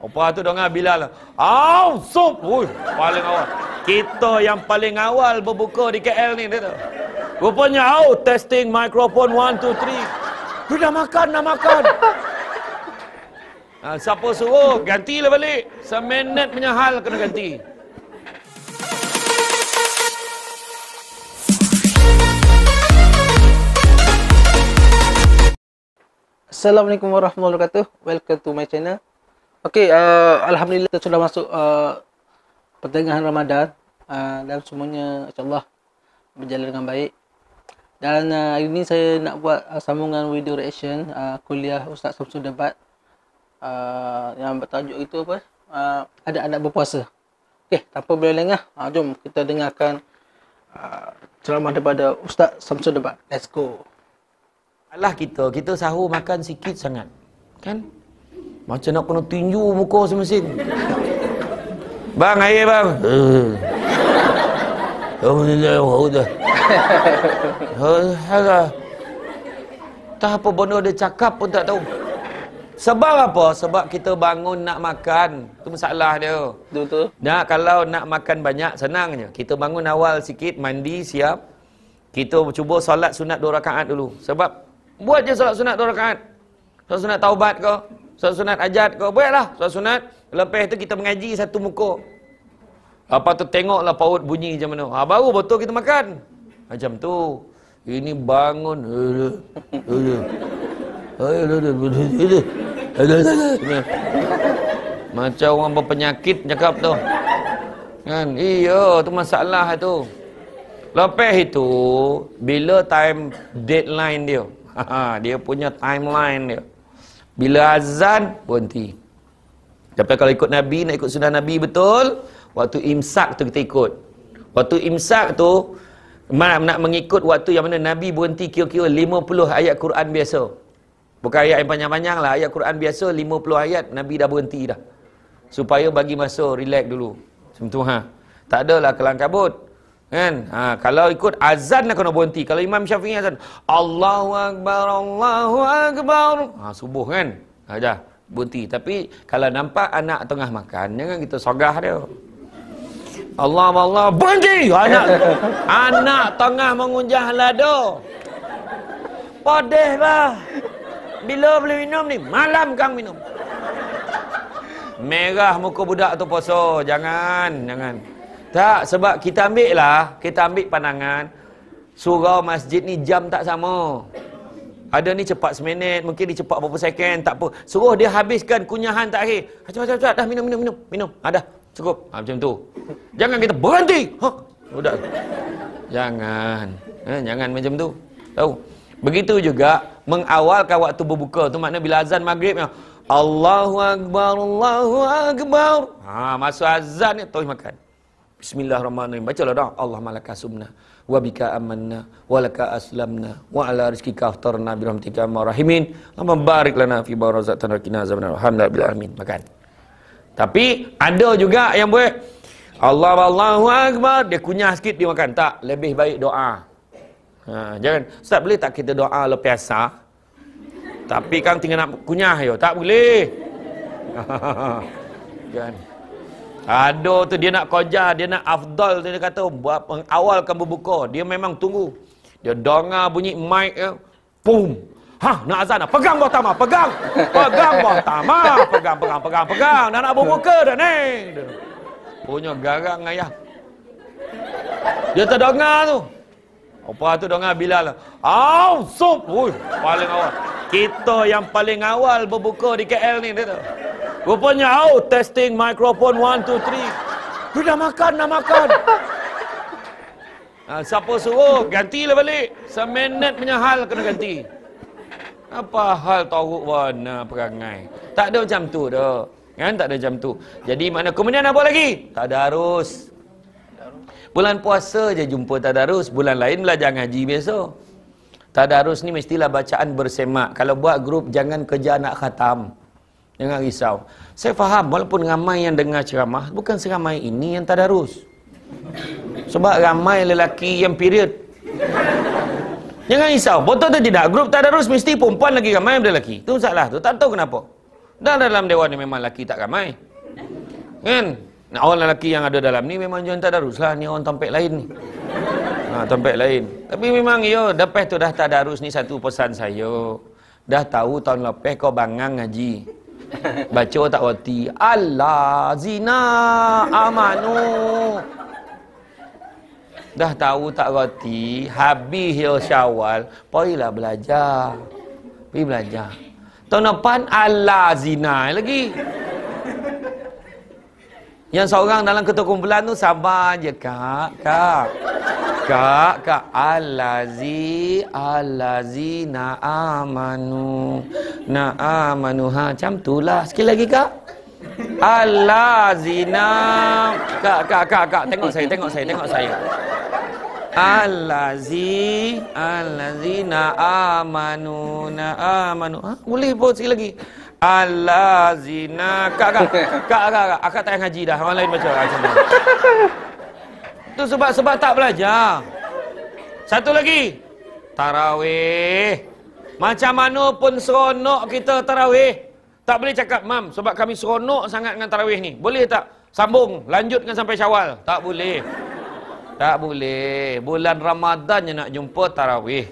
Lepas tu dengar Bilal. Au, sup. Ui, paling awal. Kita yang paling awal berbuka di KL ni. Dia tu. Rupanya, testing microphone 1, 2, 3. Dah makan. Siapa suruh? Gantilah balik. Seminit punya hal kena ganti. Assalamualaikum warahmatullahi wabarakatuh. Welcome to my channel. Okey, alhamdulillah kita sudah masuk pertengahan Ramadan dan semuanya insya-Allah berjalan dengan baik. Dan hari ini saya nak buat sambungan video reaction kuliah Ustaz Samsul Debat yang bertajuk itu apa? Ada anak berpuasa. Okey, tanpa berlengah, jom kita dengarkan ceramah daripada Ustaz Samsul Debat. Let's go. Alah kita sahur makan sikit sangat. Kan? Macam nak kena tinju muka semesing. Bang, air bang. Tak apa benda dia cakap pun tak tahu. Sebab apa? Sebab kita bangun nak makan. Itu masalah dia. Betul. Nah, kalau nak makan banyak, senangnya. Kita bangun awal sikit, mandi, siap. Kita cuba solat sunat 2 rakaat dulu. Sebab buat je solat sunat 2 rakaat. Solat sunat taubat ke, solat sunat hajat ke, buatlah solat sunat. Lepas tu kita mengaji satu muka. Lepas tu tengoklah paut bunyi macam mana. Baru betul kita makan. Macam tu. Ini bangun. Macam orang berpenyakit cakap tu. Kan? Iya, tu masalah tu. Lepas itu, bila time deadline dia, dia punya timeline dia. Bila azan, berhenti. Tapi kalau ikut Nabi, nak ikut sunnah Nabi betul, waktu imsak tu kita ikut. Waktu imsak tu, nak mengikut waktu yang mana Nabi berhenti kira-kira 50 ayat Quran biasa. Bukan ayat yang panjang-panjang lah, ayat Quran biasa 50 ayat, Nabi dah berhenti dah. Supaya bagi masa relax dulu. Macam tu tak adalah kelang kabut. Kan? Kalau ikut azan lah kena berhenti. Kalau Imam Syafi'i azan, Allahu Akbar, Allahu Akbar. Subuh kan? Dah berhenti. Tapi kalau nampak anak tengah makan, jangan kita sogah dia. Allah, berhenti! Anak tengah mengunjah lado. Podeh lah. Bila boleh minum ni? Malam kang minum. Merah muka budak tu puasa. Jangan. Tak, sebab kita ambil pandangan surau masjid ni jam tak sama. Ada ni cepat seminit, mungkin dia cepat berapa second, tak apa. Suruh dia habiskan kunyahan tak akhir. Cepat, dah minum. Dah, cukup. Macam tu. Jangan kita berhenti. Udah. Jangan macam tu. Tahu? Begitu juga mengawalkan waktu berbuka. Tu makna bila azan maghrib, Allahu Akbar, Allahu Akbar. Masuk azan ni terus makan. Bismillahirrahmanirrahim. Bacalah dah. Allahumma laka sumna wa bika amanna wa laka aslamna wa ala rizqika aftarna bi rahmatika ya rahimin. Allahumma barik lana fi barazatan rakina azabannar. Alhamdulillah alamin. Makan. Tapi ada juga yang buat Allahu Akbar, dia kunyah sikit dia makan. Tak, lebih baik doa. Jangan. Ustaz, boleh tak kita doa lepas asar? Tapi kan tinggal nak kunyah yo. Tak boleh. Kan. Ada tu dia nak koja, dia nak afdal, dia kata buat mengawalkan berbuka. Dia memang tunggu. Dia dengar bunyi mic ya. Pum. Nak azan dah. Pegang bawah tamah, pegang bawah tamah, pegang. Dah nak berbuka dah ni. Punya garang ayah. Dia terdengar tu. Apa tu dengar Bilal. Sup. Ui, paling awal. Kita yang paling awal berbuka di KL ni dia tu. Rupanya testing microphone 1, 2, 3. Dah makan. Siapa suruh? Gantilah balik. Seminit punya hal kena ganti. Apa hal tahu warna perangai? Tak ada macam tu dah. Kan tak ada macam tu. Jadi mana kemudian apa lagi? Tadarus. Bulan puasa je jumpa tadarus. Bulan lain belajar ngaji biasa. Tadarus ni mestilah bacaan bersemak. Kalau buat grup jangan kerja nak khatam. Jangan risau. Saya faham walaupun ramai yang dengar ceramah, bukan seramai ini yang tadarus. Sebab ramai lelaki yang period. Jangan risau. Betul atau tidak? Grup tadarus mesti perempuan lagi ramai daripada lelaki. Itu masalah tu. Tak tahu kenapa. Dan dalam dewan ni memang lelaki tak ramai. Kan? Nah, orang lelaki yang ada dalam ni memang jangan tadarus lah. Ni orang tampek lain ni. Tampek lain. Tapi memang lepas tu dah tadarus ni satu pesan saya. Dah tahu tahun lepas kau bangang ngaji. Baca tak roti. Allah zina amanu. Dah tahu tak roti. Habis Syawal. Pergilah belajar. Pergi belajar. Tahun depan Allah zina lagi. Yang seorang dalam ketua kumpulan tu sabar je kak. Kak allazi na amanu macam tu lah. Sekali lagi kak. Allazina kak tengok saya. Allazina amanu boleh pun sekali lagi. Allazina kak akak tak ngaji dah. Orang lain baca macam tu. Tu sebab tak belajar. Satu lagi. Tarawih. Macam mana pun seronok kita tarawih. Tak boleh cakap, mam, sebab kami seronok sangat dengan tarawih ni. Boleh tak sambung, lanjutkan sampai Syawal? Tak boleh. Tak boleh. Bulan Ramadan je nak jumpa tarawih.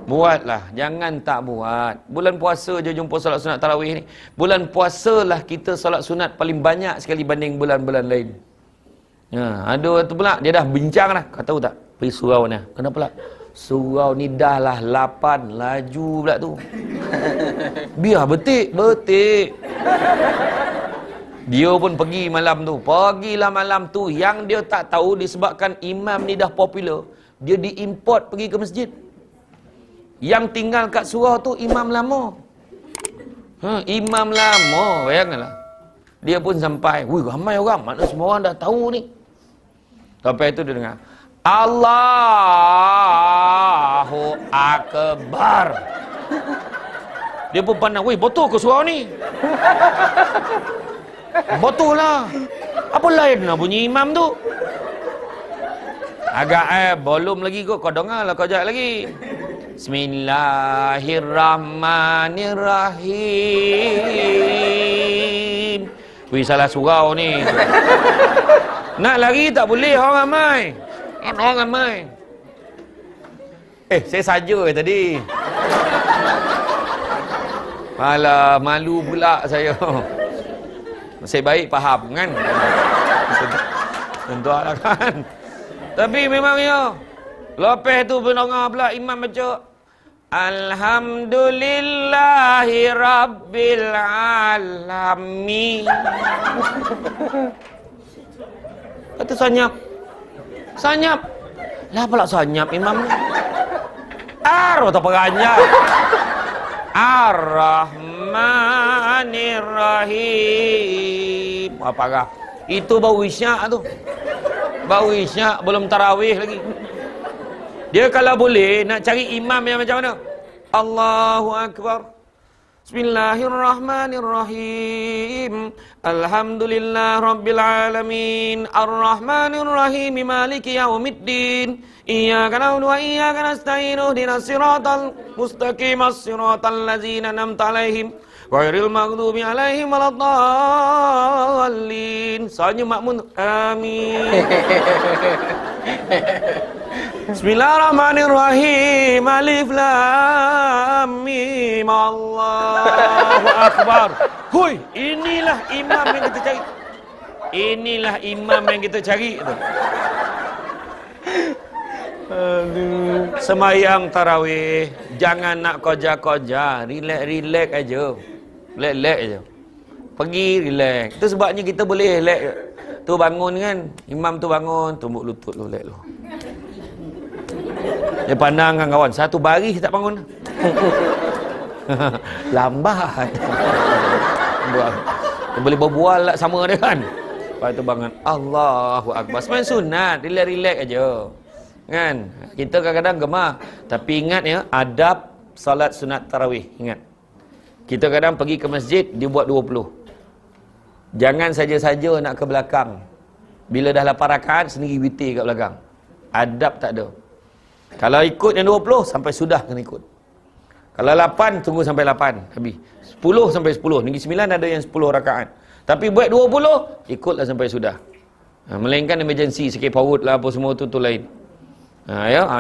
Buatlah, jangan tak buat. Bulan puasa je jumpa solat sunat tarawih ni. Bulan puasa lah kita solat sunat paling banyak sekali banding bulan-bulan lain. Ada tu pula dia dah bincang dah. Kau tahu tak? Pergi surau ni. Kenapa pula? Surau ni dah lah 8 laju pula tu. Biar betik. Dia pun pergi malam tu. Pergilah malam tu. Yang dia tak tahu disebabkan imam ni dah popular. Dia diimport pergi ke masjid. Yang tinggal kat surau tu imam lama. Imam lama. Bayangkanlah. Dia pun sampai. Wih, ramai orang. Mana semua orang dah tahu ni. Sampai itu dia dengar. Allahu Akbar. Dia pun pandang. Wih, betul ke surau ni? Betul lah. Apa lain lah bunyi imam tu? Agak belum lagi kot. Kau dengar lah kau jap lagi. Bismillahirrahmanirrahim. Wih, salah surau ni. Nak lari tak boleh, orang ramai. Orang ramai. Saya saja tadi. Alah, malu pula saya. Saya baik faham kan? Tentu lah kan. Tapi memang lepas tu pendengar pula imam baca Alhamdulillahi Rabbil Alamin. Kata sanyap. Lah pula sanyap imam ni. Atau peranjat. Ar-Rahmanir-Rahim. Apakah? Itu bau isyak tu. Bau isyak, belum tarawih lagi. Dia kalau boleh nak cari imam yang macam mana? Allahu Akbar. Bismillahirrahmanirrahim. Alhamdulillah Rabbil Alamin. Ar-Rahmanirrahim. Maliki yaumiddin. Iyyaka na'budu wa iyyaka nasta'in. Ihdinas siratal mustaqim. As-siratal ladzina an'amta 'alaihim ghairil maghdubi 'alaihim waladdallin. Soalnya makmun. Amin. Bismillahirrahmanirrahim. Alif lam mim. Allahu Akbar. Hui, inilah imam yang kita cari. Inilah imam yang kita cari tu. Aduh. Semayang tarawih, jangan nak koja-koja, relax aja. Relax aja. Pergi relax. Itu sebabnya kita boleh relax. Tu bangun kan, imam tu bangun, tumbuk lutut lu relax lu. Dia pandang kan kawan, satu baris tak bangun. Lambat. Dia boleh berbual lah sama dia kan. Lepas tu bangun, Allahu Akbar. Sebenarnya sunat, relax aja. Kan? Kita kadang-kadang gemar. Tapi ingat ya, adab salat sunat tarawih. Ingat. Kita kadang pergi ke masjid, dia buat 20. Jangan saja-saja nak ke belakang. Bila dah 8 rakaat, sendiri witir kat belakang. Adab tak ada. Kalau ikut yang 20, sampai sudah kena ikut. Kalau 8, tunggu sampai 8. Habis. 10 sampai 10. Negeri Sembilan ada yang 10 rakaat. Tapi buat 20, ikutlah sampai sudah. Melainkan emergency, sakit paut lah, apa semua tu lain.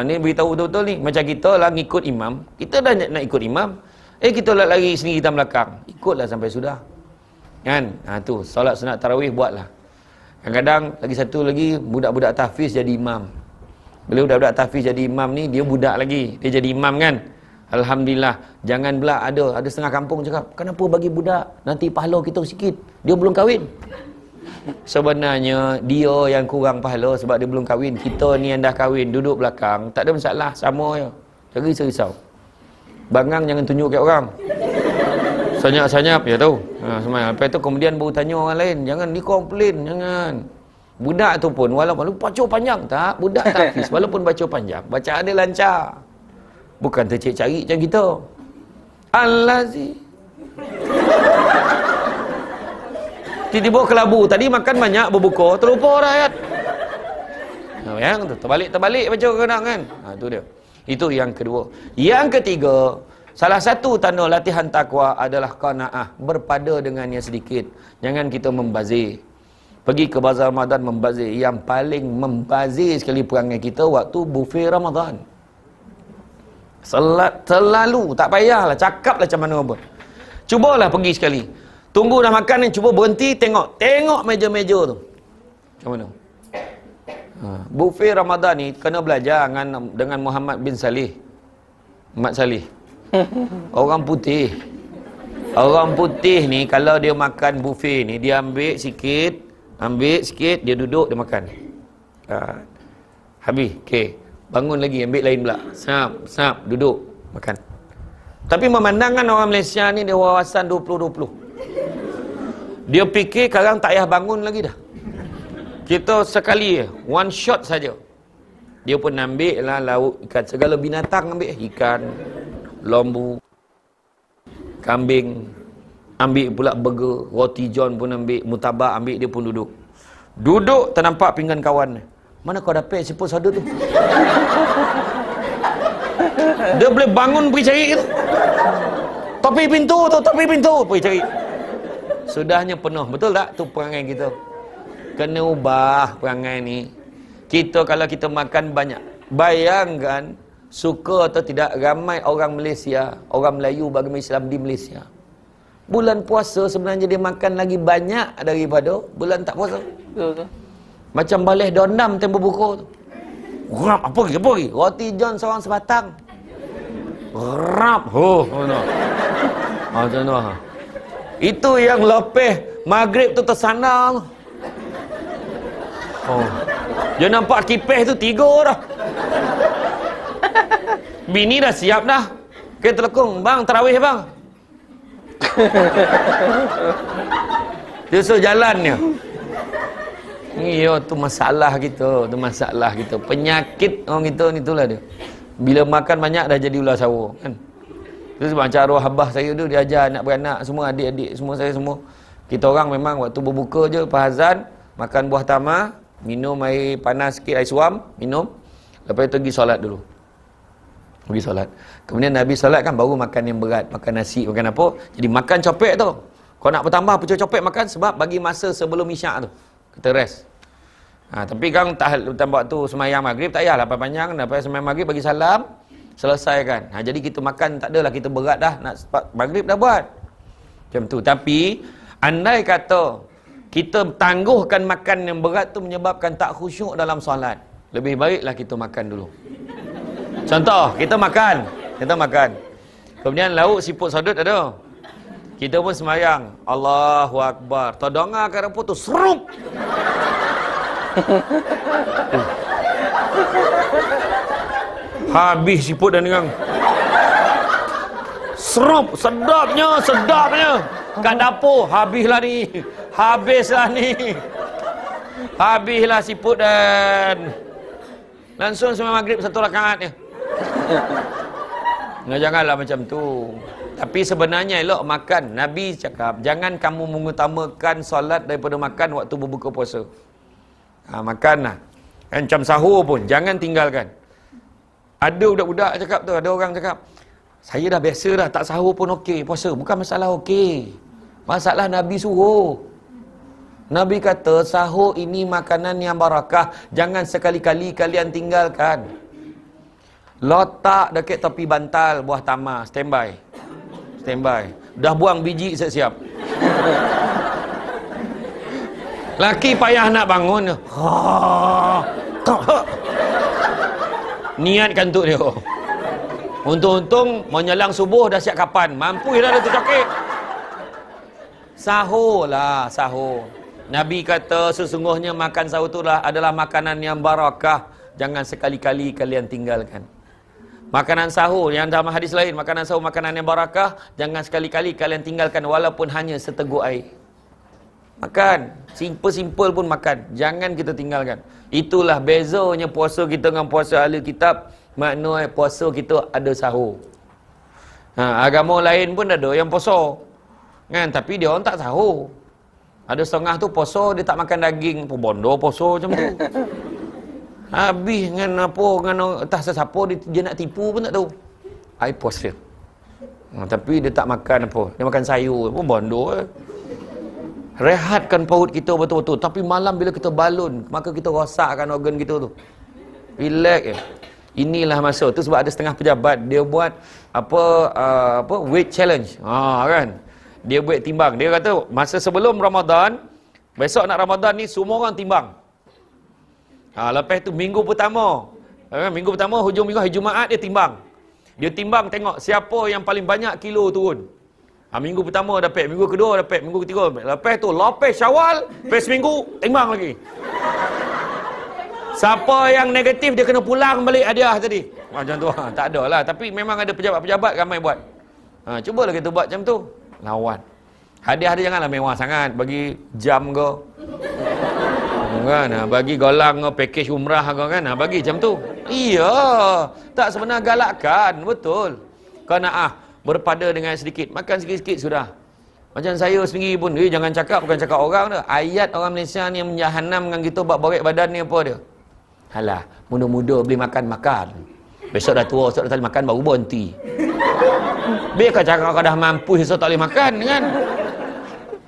Ni beritahu betul-betul ni. Macam kita lah ngikut imam. Kita dah nak ikut imam. Kita lah lari sendiri kita belakang. Ikutlah sampai sudah. Kan? Tu, solat sunat tarawih buatlah. Kadang-kadang, lagi satu lagi, budak-budak tahfiz jadi imam. Bila budak-budak tahfiz jadi imam ni, dia budak lagi. Dia jadi imam kan? Alhamdulillah. Jangan pula ada setengah kampung cakap, kenapa bagi budak? Nanti pahala kita sikit. Dia belum kahwin. Sebenarnya dia yang kurang pahala sebab dia belum kahwin. Kita ni yang dah kahwin, duduk belakang, tak ada masalah, sama je. Jangan risau. Bangang jangan tunjuk kat orang. Sanyap-sanyap ya tahu. Lepas tu kemudian baru tanya orang lain, jangan dikomplain, jangan. Budak tu pun walaupun baca panjang tak, budak tahfiz walaupun baca panjang, bacaan dia lancar. Bukan tercari macam kita. Allazi. Tiba-tiba kelabu. Tadi makan banyak berbuka, terlupa dah ayat. Yang tu terbalik baca kadang kan. Tu dia. Itu yang kedua. Yang ketiga, salah satu tanda latihan takwa adalah qanaah, berpada dengan yang sedikit. Jangan kita membazir. Pergi ke bazar Ramadan membazir. Yang paling membazir sekali perangai kita waktu buffet Ramadan. Selalu tak payahlah cakaplah macam mana pun. Cubalah pergi sekali. Tunggu dah makan ni, cuba berhenti tengok meja-meja tu. Macam mana? Buffet Ramadan ni kena belajar dengan Muhammad bin Salih. Mat Salih. Orang putih. Orang putih ni kalau dia makan buffet ni, dia ambil sikit, dia duduk, dia makan. Habis, okey. Bangun lagi, ambil lain pula. Sap, duduk, makan. Tapi memandangkan orang Malaysia ni dia wawasan 20-20. Dia fikir sekarang tak payah bangun lagi dah. Kita sekali one shot saja. Dia pun ambil lah lauk, ikan, segala binatang ambil. Ikan, lembu, kambing, ambil pula burger, roti john pun ambil, mutabak ambil, dia pun duduk. Duduk, ternampak pinggan kawan. Mana kau dapat siput sada tu? Dia boleh bangun pergi cari gitu. Tepi pintu, pergi cari. Sudahnya penuh, betul tak? Tu perangai kita. Kena ubah perangai ni. Kita kalau kita makan banyak, bayangkan suka atau tidak ramai orang Malaysia, orang Melayu beragama Islam di Malaysia. Bulan puasa sebenarnya dia makan lagi banyak daripada bulan tak puasa. Betul. Macam balih dondam tempoh buka tu. Rap, apa lagi? Roti john seorang sebatang. Rap. Macam tu. Itu yang lepas maghrib tu tersandar tu. Dia nampak kipeh tu 3 dah. Bini dah siap dah. Kita telekung, bang tarawih bang. Dia suruh jalannya. Tu masalah kita, penyakit orang kita ni itulah dia. Bila makan banyak dah jadi ular sawa kan. Itu sebab macam arwah abah saya tu dia ajar anak beranak semua, adik-adik semua saya semua. Kita orang memang waktu berbuka je pahazan, makan buah tamar, minum air panas sikit, air suam, minum. Lepas itu pergi solat dulu. Pergi solat. Kemudian Nabi solat kan baru makan yang berat, makan nasi, makan apa. Jadi makan copek tu. Kau nak bertambah pecah copek makan sebab bagi masa sebelum isyak tu. Kita rest. Tapi kan tak tambah tu semayang maghrib tak payahlah panjang, lepas semayang maghrib bagi salam, selesaikan. Jadi kita makan tak adalah kita berat dah, nak maghrib dah buat. Macam tu. Tapi andai kata kita tangguhkan makan yang berat tu menyebabkan tak khusyuk dalam solat, lebih baiklah kita makan dulu. Contoh, kita makan. Kemudian lauk siput sadut ada. Kita pun semayang. Allahu Akbar. Terdongar kat apa tu? Serup. Habis siput dan dengang. Serup. Sedapnya. Kat dapur. Habislah ni. Habislah siput dan langsung semua maghrib 1 rakaat je. Janganlah macam tu. Tapi sebenarnya elok makan. Nabi cakap, jangan kamu mengutamakan solat daripada makan waktu berbuka puasa. Makanlah. Macam sahur pun, jangan tinggalkan. Ada budak-budak cakap tu, ada orang cakap, Saya dah biasa dah, tak sahur pun okey puasa. Bukan masalah okey. Masalah Nabi suruh. Nabi kata sahur ini makanan yang barakah. Jangan sekali-kali kalian tinggalkan. Letak dekat tepi bantal buah tamar. Standby. Standby. Dah buang biji siap-siap. Laki payah nak bangun. Niatkan untuk dia. Untung-untung menjelang subuh dah siap kapan. Mampu dah tu sakit. Sahur lah, sahur. Nabi kata sesungguhnya makan sahur tu adalah makanan yang barakah. Jangan sekali-kali kalian tinggalkan. Makanan sahur yang dalam hadis lain, makanan sahur makanan yang barakah. Jangan sekali-kali kalian tinggalkan walaupun hanya seteguk air. Makan. Simple-simple pun makan. Jangan kita tinggalkan. Itulah bezanya puasa kita dengan puasa ahli kitab. Maknanya puasa kita ada sahur. Agama lain pun ada yang puasa. Kan? Tapi dia orang tak sahur. Ada setengah tu puasa, dia tak makan daging. Bondo puasa macam tu. Habis dengan apa, dengan entah sesiapa dia nak tipu pun tak tahu. I puasa. Tapi dia tak makan apa. Dia makan sayur. Pun bondo. Rehatkan perut kita betul-betul. Tapi malam bila kita balun, maka kita rosakkan organ kita tu. Relax je. Inilah masa tu sebab ada setengah pejabat dia buat apa weight challenge. Kan. Dia buat timbang. Dia kata masa sebelum Ramadan, besok nak Ramadan ni semua orang timbang. Lepas tu minggu pertama, hujung minggu hari Jumaat dia timbang. Dia timbang tengok siapa yang paling banyak kilo turun. Minggu pertama dapat, minggu kedua dapat, minggu ketiga dapat. Lepas tu lepas Syawal, lepas seminggu timbang lagi. Siapa yang negatif dia kena pulang balik hadiah tadi. Macam tu. Tak ada lah. Tapi memang ada pejabat-pejabat ramai buat. Cubalah kita buat macam tu. Lawan. Hadiah dia janganlah mewah sangat. Bagi jam ke. Kan? Bagi golang ke, package umrah ke kan. Bagi macam tu. Iya. Tak sebenar galakkan. Betul. Kau nak berpada dengan sedikit. Makan sikit-sikit sudah. Macam saya sendiri pun. Jangan cakap, bukan cakap orang tu. Ayat orang Malaysia ni yang menjahanam dengan kita buat borek badan ni apa dia? Halah, muda-muda beli makan. Besok dah tua, besok dah tak boleh makan, baru berhenti. Biar kau cakap kau dah mampu, besok tak boleh makan, kan?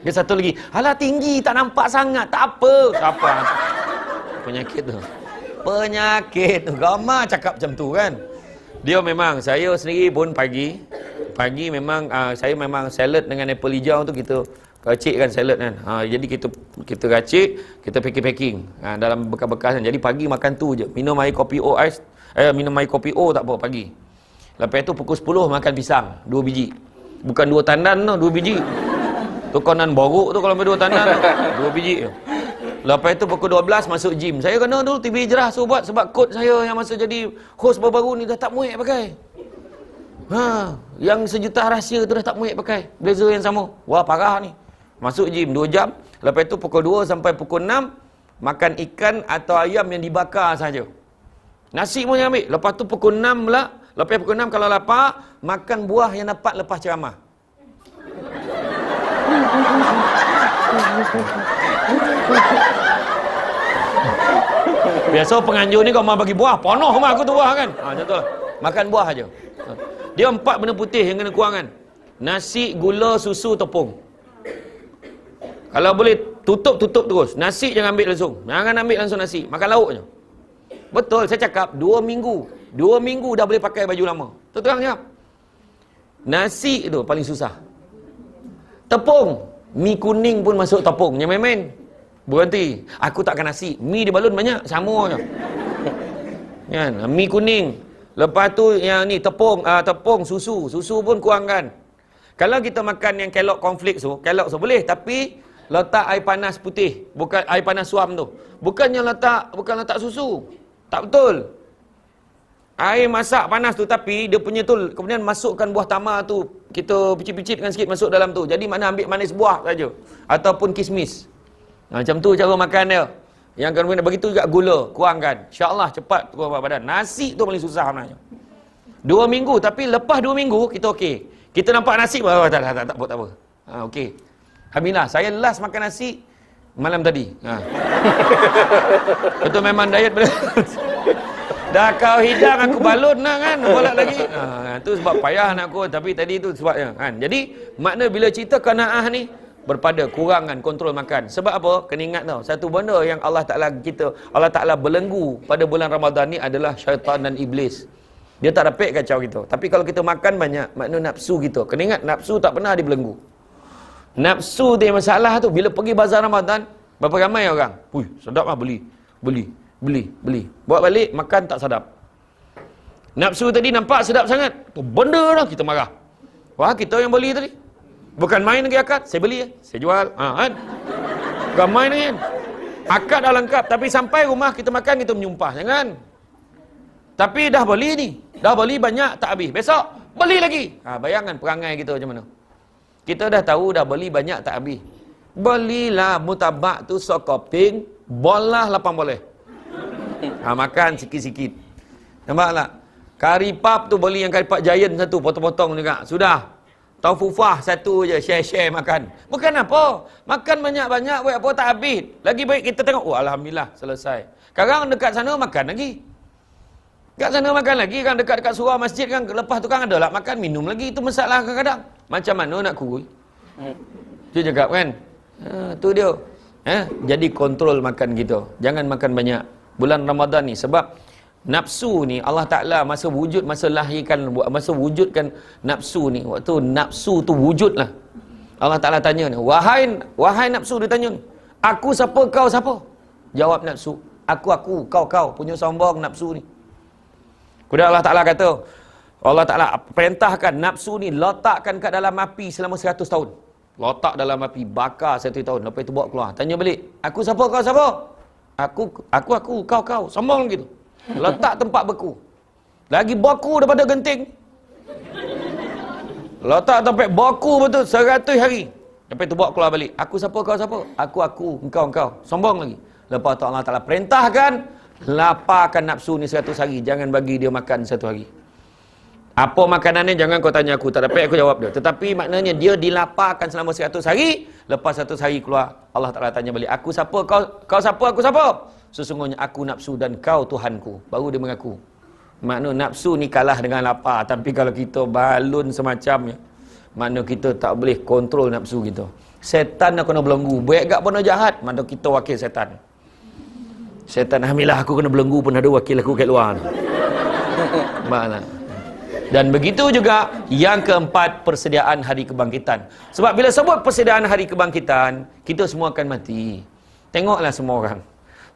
Dia satu lagi, halah tinggi, tak nampak sangat, tak apa. Siapa? Penyakit tu. Penyakit tu. Gamar cakap macam tu, kan? Dia memang, saya sendiri pun pagi memang, saya memang salad dengan apple hijau tu kita racik kan salad kan. Jadi kita racik, kita packing dalam bekas-bekas kan. Jadi pagi makan tu je. Minum air kopi O ais. Minum air kopi O tak apa pagi. Lepas tu pukul 10 makan pisang 2 biji. Bukan 2 tandan tu, 2 biji. Tu konan borok tu kalau ambil 2 tandan 2 biji. Lepas tu pukul 12 masuk gym. Saya kena dulu TV Jerah suruh buat sebab kod saya yang masa jadi host baru-baru ni dah tak muat pakai. Yang sejuta rahsia tu dah tak muat pakai. Blazer yang sama. Wah parah ni. Masuk gym 2 jam. Lepas tu pukul 2 sampai pukul 6 makan ikan atau ayam yang dibakar saja. Nasi pun jangan ambil. Lepas tu pukul 6 pula. Lepas pukul 6 kalau lapar, makan buah yang dapat lepas ceramah. Biasa penganjur ni kau mau bagi buah, penuh rumah aku tu buah kan. Macam tu lah. Makan buah aja. Dia 4 benda putih yang kena kurang kan. Nasi, gula, susu, tepung. Kalau boleh tutup terus. Nasi jangan ambil langsung. Jangan ambil langsung nasi. Makan lauk je. Betul, saya cakap 2 minggu. 2 minggu dah boleh pakai baju lama. Terang jawab. Nasi tu paling susah. Tepung. Mi kuning pun masuk tepung. Yang main-main. Berhenti. Aku takkan nasi. Mi dibalun banyak. Sama je. Kan? Mi kuning. Lepas tu yang ni tepung, susu. Susu pun kurangkan. Kalau kita makan yang Kellogg cornflakes tu, Kellogg tu boleh. Tapi letak air panas putih. Bukan air panas suam tu. Bukan letak susu. Tak betul. Air masak panas tu tapi dia punya tu kemudian masukkan buah tamar tu, kita picit-picitkan sikit masuk dalam tu. Jadi mana ambil manis buah saja ataupun kismis. Macam tu cara makan dia. Yang kemudian begitu juga gula, kurangkan. Insya-Allah cepat turun berat badan. Nasi tu paling susah sebenarnya. 2 minggu tapi lepas 2 minggu kita okey. Kita nampak nasi tak apa. Okey. Alhamdulillah saya last makan nasi malam tadi. Itu memang diet Dah kau hidang aku balun lah kan. Bolak lagi. Tu sebab payah nak aku. Tapi tadi tu sebabnya kan. Jadi makna bila cerita qanaah ni berpada kurangan kontrol makan. Sebab apa? Kena ingat tau. Satu benda yang Allah Ta'ala belenggu pada bulan Ramadan ni adalah syaitan dan iblis. Dia tak dapat kacau kita. Tapi kalau kita makan banyak, makna nafsu kita. Kena ingat, nafsu tak pernah dibelenggu. Nafsu tu yang masalah tu. Bila pergi bazar Ramadan, berapa ramai orang? Ui, sedap lah beli. Bawa balik, makan tak sedap. Nafsu tadi nampak sedap sangat. Tu benda lah kita marah. Wah, kita yang beli tadi. Bukan main lagi akad. Saya beli, saya jual. Kan? Bukan main lagi kan? Akad dah lengkap. Tapi sampai rumah kita makan, kita menyumpah. Jangan. Tapi dah beli ni. Dah beli banyak, tak habis. Besok, beli lagi. Bayangkan perangai kita macam mana. Kita dah tahu dah beli banyak, tak habis. Belilah mutabak tu sokoping. Bolah 8 boleh. Makan sikit-sikit. Nampak tak? Kari pap tu beli yang kari pap giant satu. Potong-potong juga. Sudah. Taufufah satu je, share-share makan. Bukan apa. Makan banyak-banyak, buat apa tak habis. Lagi baik kita tengok, alhamdulillah, selesai. Sekarang dekat sana makan lagi. Dekat sana makan lagi kan, dekat-dekat surau masjid kan, lepas tu kan ada lah makan, minum lagi. Itu masalah kadang-kadang. Macam mana nak kurui? Tu cakap kan. Tu dia. Jadi kontrol makan kita. Jangan makan banyak. Bulan Ramadan ni, sebab nafsu ni Allah Ta'ala masa wujudkan nafsu ni, waktu nafsu tu wujud lah, Allah Ta'ala tanya ni, wahai nafsu, dia tanya ni, aku siapa, kau siapa? Jawab nafsu, aku, kau punya sombong nafsu ni. Kemudian Allah Ta'ala kata, Allah Ta'ala perintahkan nafsu ni letakkan kat dalam api selama 100 tahun. Letak dalam api, bakar 1 tahun, lepas itu bawa keluar. Tanya balik, aku siapa, kau siapa? Aku, kau, sombong gitu. Letak tempat beku. Lagi beku daripada genting. Letak tempat beku betul 100 hari. Lepas tu bawa keluar balik. Aku siapa, kau siapa? Aku, engkau. Sombong lagi. Lepas tu Allah Ta'ala perintahkan, laparkan nafsu ni 100 hari. Jangan bagi dia makan 1 hari. Apa makanannya jangan kau tanya aku. Tak dapat aku jawab dia. Tetapi maknanya dia dilaparkan selama 100 hari. Lepas 100 hari keluar, Allah Ta'ala tanya balik. Aku siapa, kau siapa, aku siapa? Sesungguhnya aku nafsu dan kau Tuhanku. Baru dia mengaku. Makna nafsu ni kalah dengan lapar. Tapi kalau kita balun semacamnya, makna kita tak boleh kontrol nafsu kita. Setan nak kena belenggu. Baik gak pun jahat, makna kita wakil setan. Setan, alhamdulillah aku kena belenggu pun ada wakil aku kat luar. Makna. Dan begitu juga yang keempat, persediaan hari kebangkitan. Sebab bila sebut persediaan hari kebangkitan, kita semua akan mati. Tengoklah semua orang.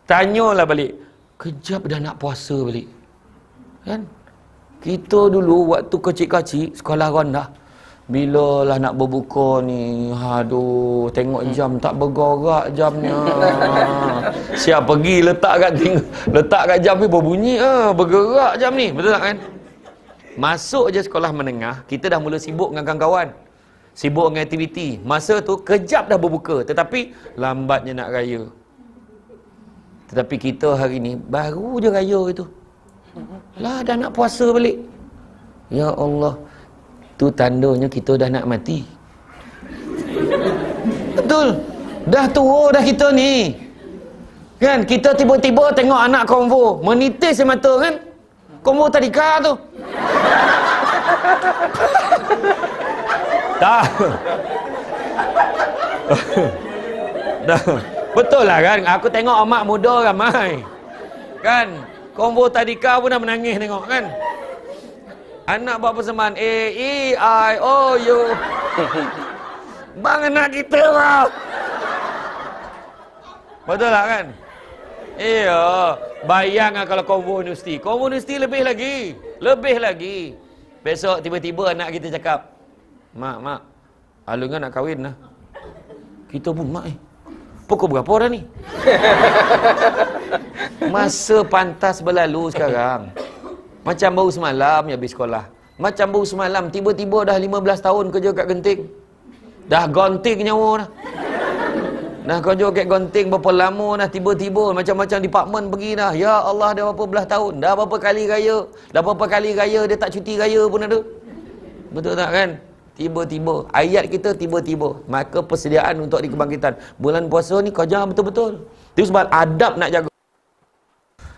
Tanyalah balik, kejap dah nak puasa balik. Kan? Kita dulu waktu kecil-kecil, sekolah rendah, bila lah nak berbuka ni, aduh, tengok jam tak bergerak jamnya. Siap pergi letak kat jam ni berbunyi, bergerak jam ni. Betul tak kan? Masuk je sekolah menengah, kita dah mula sibuk dengan kawan-kawan. Sibuk dengan aktiviti. Masa tu kejap dah berbuka, tetapi lambatnya nak raya. Tetapi kita hari ni baru je raya itu. Lah dah nak puasa balik. Ya Allah. Tu tandanya kita dah nak mati. Betul. Dah tua dah kita ni. Kan kita tiba-tiba tengok anak konvo menitis mata kan. Konvo tadika tu. Dah. Dah. Betul lah kan. Aku tengok amak muda ramai. Kan. Konvo tadika pun dah menangis tengok kan. Anak buat persembahan A, E, I, O, U. Bang anak kita lah. Betul lah kan. Iya. Bayang lah kalau konvo universiti. Konvo universiti lebih lagi. Lebih lagi. Besok tiba-tiba anak kita cakap, Mak, Alungan nak kahwin lah. Kita pun, Mak pukul berapa dah ni? Masa pantas berlalu sekarang. Macam baru semalam ya habis sekolah. Macam baru semalam tiba-tiba dah 15 tahun kerja kat Genting. Dah gonting nyawa dah. Dah kerja kat Genting berapa lama dah, tiba-tiba macam-macam department pergi dah. Ya Allah, dah berapa belas tahun. Dah berapa kali raya. Dah berapa kali raya dia tak cuti raya pun ada. Betul tak kan? Tiba-tiba. Ayat kita tiba-tiba. Maka persediaan untuk dikebangkitan. Bulan puasa ni kau jangan betul-betul. Itu sebab adab nak jaga.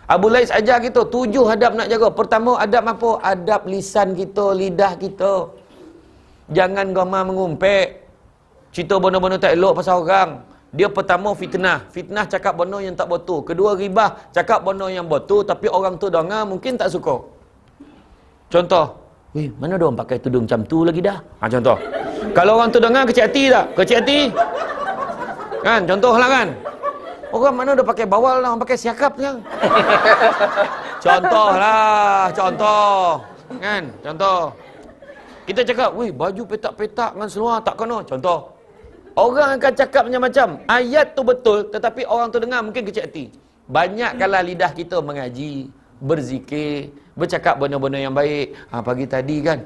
Abu Lais ajar kita 7 adab nak jaga. Pertama, adab apa? Adab lisan kita, lidah kita. Jangan gama mengumpet. Cerita benda-benda tak elok pasal orang. Dia pertama fitnah. Fitnah cakap benda yang tak betul. Kedua ribah, cakap benda yang betul tapi orang tu dengar mungkin tak suka. Contoh, weh, mana dia orang pakai tudung macam tu lagi dah? Contoh. Kalau orang tu dengar kecil hati tak? Kecil hati. Kan, contohlah kan. Orang mana dah pakai bawal lah, orang pakai siakap kan. Contohlah, contoh. Kan, contoh. Kita cakap, weh, baju petak-petak dengan seluar tak kena. Contoh. Orang akan cakap macam-macam. Ayat tu betul, tetapi orang tu dengar mungkin kecil hati. Banyakkanlah lidah kita mengaji, berzikir, bercakap benda-benda yang baik. Pagi tadi kan,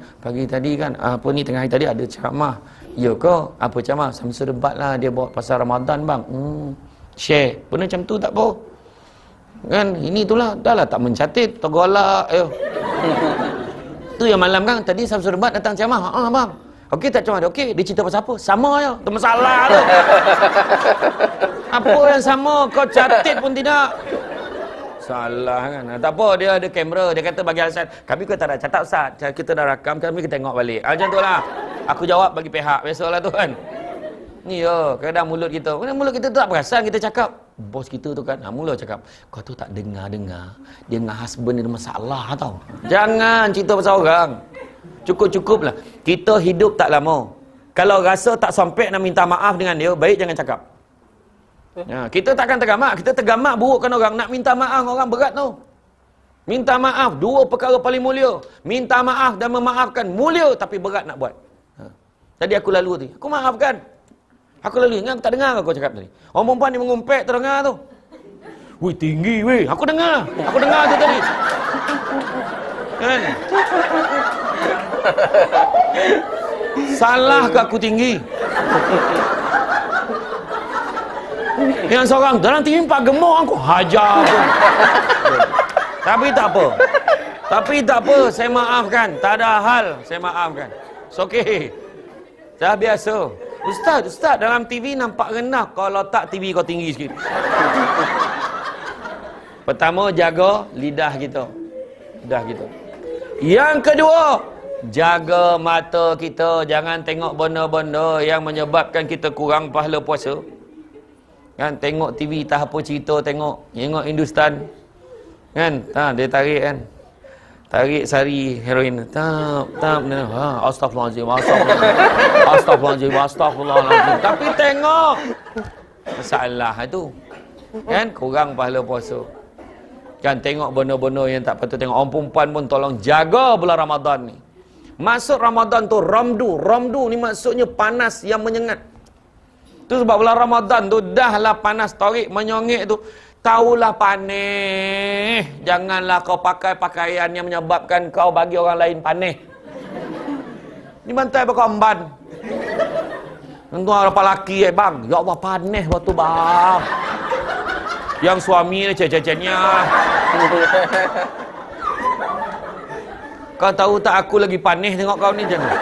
apa ni tengah hari tadi ada ceramah. Ya ke? Apa ceramah? Samsul debat lah, dia bawa pasal Ramadan bang. Share. Benda macam tu tak apa. Kan, ini itulah. Dah lah tak mencatit, tergolak. Tu yang malam kan, tadi Samsul debat datang ceramah. Bang. Okey tak ceramah? Okey, dia cerita pasal apa? Sama je. Tu masalah tu. Apa yang sama? Kau catit pun tidak. Salah kan. Tak apa, dia ada kamera. Dia kata bagi alasan, kami kita tak ada catat Ustaz. Kita dah rakam, kami kita tengok balik. Macam tu lah. Aku jawab bagi pihak. Biasalah tu kan. Ni kadang mulut kita. Mulut kita tu tak perasan kita cakap. Bos kita tu kan, mula cakap, kau tu tak dengar-dengar. Dia dengan husband dia ada masalah tau. Jangan cerita pasal orang. Cukup-cukup lah. Kita hidup tak lama. Kalau rasa tak sampai nak minta maaf dengan dia, baik jangan cakap. Kita takkan tergamak. Kita tergamak burukkan orang. Nak minta maaf orang berat tu. Minta maaf, 2 perkara paling mulia. Minta maaf dan memaafkan mulia tapi berat nak buat. Tadi aku lalu tadi. Aku maafkan. Aku lalu ingat tak dengar aku cakap tadi. Orang perempuan ni mengumpet terdengar tu. Wih tinggi weh. Aku dengar tu tadi. Kan? Salah ke aku tinggi? Yang seorang dalam timpa gemuk aku hajar pun. Tapi tak apa, saya maafkan. Tak ada hal, saya maafkan. It's okay. Dah biasa. Ustaz dalam TV nampak rendah. Kalau tak TV kau tinggi sikit. Pertama, jaga lidah kita. Lidah kita. Yang kedua, jaga mata kita. Jangan tengok benda-benda yang menyebabkan kita kurang pahala puasa. Kan, tengok TV tak apa cerita, tengok Hindustan. Kan, dia tarik kan. Tarik sari heroin. Astagfirullahaladzim. Tapi tengok. Masalah itu. Kan, kurang pahala puasa. Kan, tengok benda-benda yang tak patut tengok. Orang perempuan pun tolong jaga bulan Ramadan ni. Masuk Ramadan tu ramdu. Ramdu ni maksudnya panas yang menyengat. Tu sebab bulan Ramadan tu dahlah panas torik menyongik tu. Taulah panih. Janganlah kau pakai pakaian yang menyebabkan kau bagi orang lain panih. Ni bantai pakai amban. Tentu apa laki bang. Ya Allah panih waktu bang. Yang suami ni cecenya. Kau tahu tak aku lagi panih tengok kau ni jangan.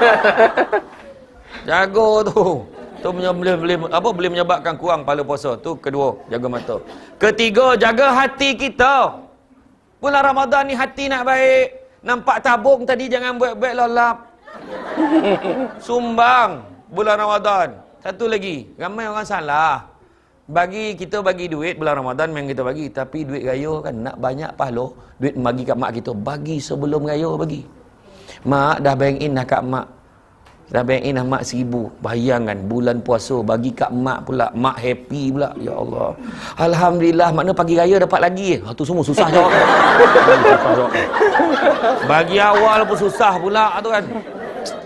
Jago tu. Tu boleh menyebabkan kurang pahala puasa. Tu kedua, jaga mata. Ketiga, jaga hati kita. Bulan Ramadan ni hati nak baik. Nampak tabung tadi jangan buat-buat lolap. Sumbang bulan Ramadan. Satu lagi, ramai orang salah. Kita bagi duit bulan Ramadan memang kita bagi, tapi duit raya kan nak banyak pahala, duit bagi kat mak kita, bagi sebelum raya bagi. Mak dah bank in dah kat mak. Dah bank in dah mak 1,000. Bayangkan bulan puasa bagi kat mak pula, mak happy pula. Ya Allah. Alhamdulillah, makna pagi raya dapat lagi. Tu semua susah jawab. Bagi awal pun susah pula tu kan.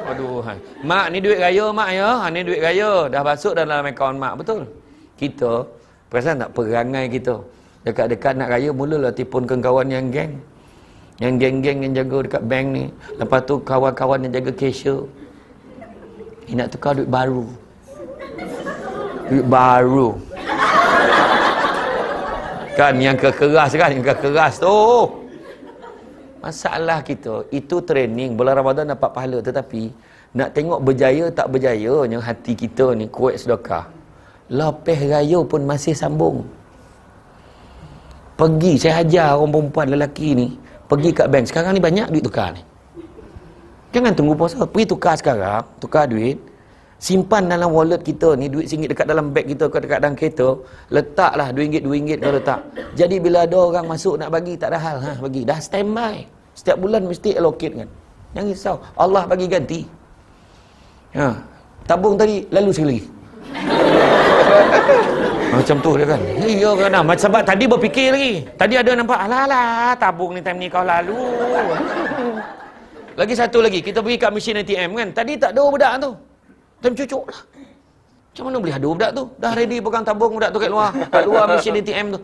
Aduh. Mak ni duit raya mak ya. Ni duit raya dah masuk dalam akaun mak, betul? Kita, perasan tak perangai kita dekat-dekat nak raya mulalah telefonkan kawan yang geng. Yang geng-geng yang jaga dekat bank ni. Lepas tu kawan-kawan yang jaga cashier. Nak tukar duit baru. Duit baru. Kan yang kekeras kan, yang kekeras tu. Masalah kita, itu training bulan Ramadan dapat pahala, tetapi nak tengok berjaya tak berjaya yang hati kita ni kuat sedekah. Lepas raya pun masih sambung. Pergi, saya ajar orang perempuan lelaki ni, pergi kat bank. Sekarang ni banyak duit tukar ni. Jangan tunggu puasa. Pergi tukar sekarang, tukar duit. Simpan dalam wallet kita ni, duit RM1 dekat dalam beg kita, dekat dalam kereta. Letaklah RM2 kau letak. Jadi bila ada orang masuk nak bagi, tak ada hal. Bagi. Dah standby. Setiap bulan mesti allocate kan. Jangan risau. Allah bagi ganti. Tabung tadi, lalu sekali lagi. Macam tu dia kan. Ya kan. Sebab tadi berfikir lagi. Tadi ada nampak, alah, tabung ni time ni kau lalu. Lagi satu lagi, kita pergi kat mesin ATM kan. Tadi tak ada budak tu. Time cucuk lah. Macam mana boleh ada budak tu? Dah ready pegang tabung budak tu kat luar mesin ATM tu.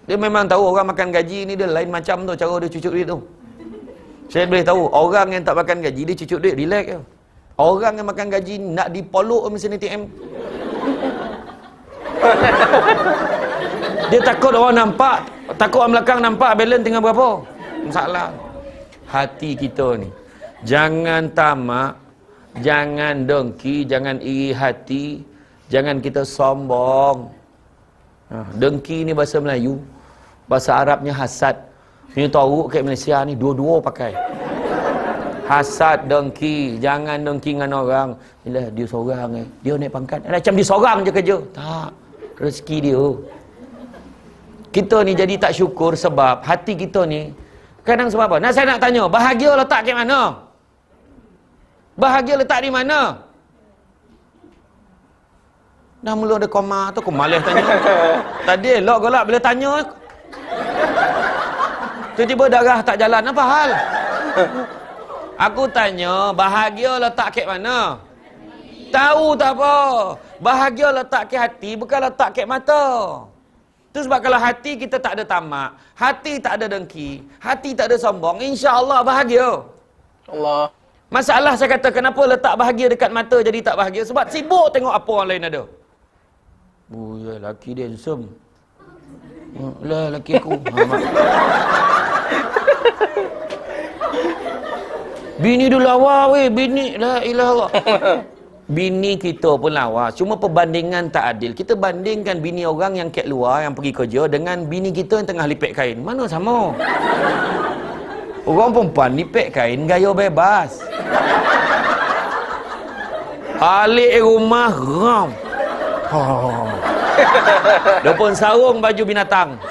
Dia memang tahu orang makan gaji ni dia lain macam tu cara dia cucuk duit tu. Saya boleh tahu orang yang tak makan gaji dia cucuk duit relax je. Orang yang makan gaji nak dipolok mesin ATM. Dia takut orang nampak, takut orang belakang nampak balance tinggal berapa. Masalah. Hati kita ni jangan tamak, jangan dengki, jangan iri hati, jangan kita sombong. Dengki ni bahasa Melayu, bahasa Arabnya hasad. Ni tahu kat Malaysia ni dua-dua pakai. Hasad, dengki. Jangan dengki dengan orang. Yalah dia seorang dia naik pangkat. Macam dia seorang je kerja. Tak. Rezeki dia. Kita ni jadi tak syukur sebab hati kita ni kadang sebab apa? Saya nak tanya, bahagia letak kat mana? Bahagia letak di mana? Dah mula ada koma tu, aku malas tanya. Tadi elok golak bila tanya. Tiba-tiba darah tak jalan, apa hal? Aku tanya, bahagia letak kat mana? Tahu tak apa? Bahagia letak kat hati, bukan letak kat mata. Itu sebab kalau hati kita tak ada tamak, hati tak ada dengki, hati tak ada sombong, insya-Allah bahagia. Allah. Masalah saya kata kenapa letak bahagia dekat mata jadi tak bahagia? Sebab sibuk tengok apa orang lain ada. Oh ya, laki dia handsome. Lah laki aku. Bini dia lawa weh, bini la ilaha. Bini kita pun lawa. Cuma perbandingan tak adil. Kita bandingkan bini orang yang kat luar, yang pergi kerja dengan bini kita yang tengah lipet kain. Mana sama? Orang perempuan lipet kain gaya bebas. Alik rumah ram. Dia pun sarung baju binatang.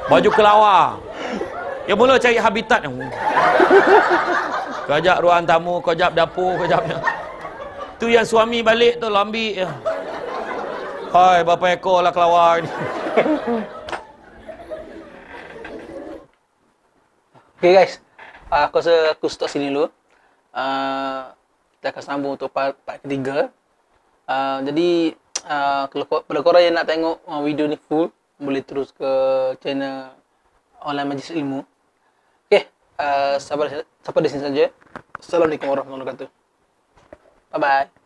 Baju kelawar. Dia mula cari habitat. Kejap ruang tamu, kejap dapur, kejapnya. Tu yang suami balik tu lambi. Hai, berapa ekor lah kelawar ni. Okay guys, aku rasa aku stop sini dulu. Kita akan sambung untuk part ketiga. Jadi kalau korang yang nak tengok video ni full, boleh terus ke channel Online Majlis Ilmu. Okay, sampai di sini saja. Assalamualaikum warahmatullahi wabarakatuh. Bye bye.